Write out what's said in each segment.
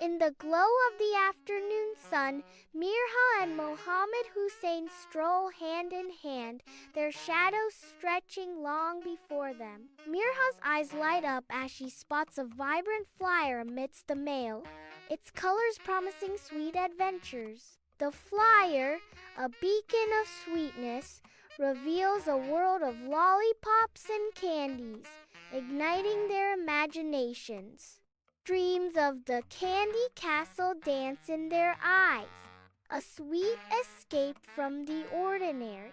In the glow of the afternoon sun, Mirha and Mohammed Hussein stroll hand in hand, their shadows stretching long before them. Mirha's eyes light up as she spots a vibrant flyer amidst the mail, its colors promising sweet adventures. The flyer, a beacon of sweetness, reveals a world of lollipops and candies, igniting their imaginations. Dreams of the candy castle dance in their eyes, a sweet escape from the ordinary.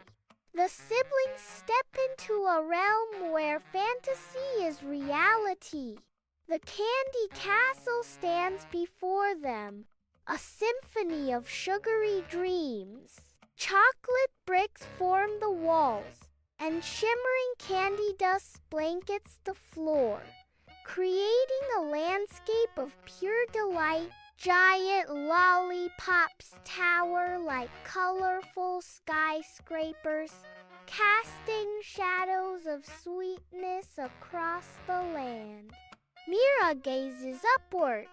The siblings step into a realm where fantasy is reality. The candy castle stands before them, a symphony of sugary dreams. Chocolate bricks form the walls, and shimmering candy dust blankets the floor, creating a landscape of pure delight. Giant lollipops tower like colorful skyscrapers, casting shadows of sweetness across the land. Mira gazes upward,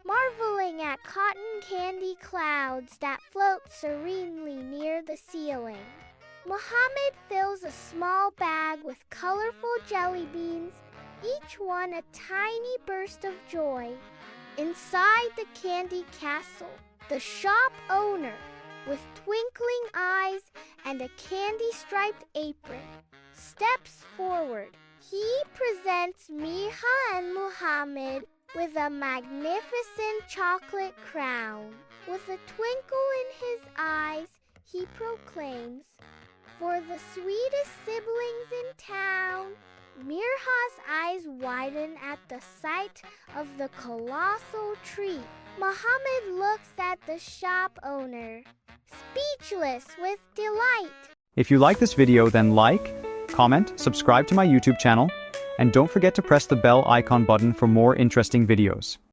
marveling at cotton candy clouds that float serenely near the ceiling. Mohammed fills a small bag with colorful jelly beans, each one a tiny burst of joy. Inside the candy castle, the shop owner, with twinkling eyes and a candy-striped apron, steps forward. He presents Miha and Muhammad with a magnificent chocolate crown. With a twinkle in his eyes, he proclaims, "For the sweetest siblings in town." Mirha's eyes widen at the sight of the colossal treat. Muhammad looks at the shop owner, speechless with delight. If you like this video, then like, comment, subscribe to my YouTube channel, and don't forget to press the bell icon button for more interesting videos.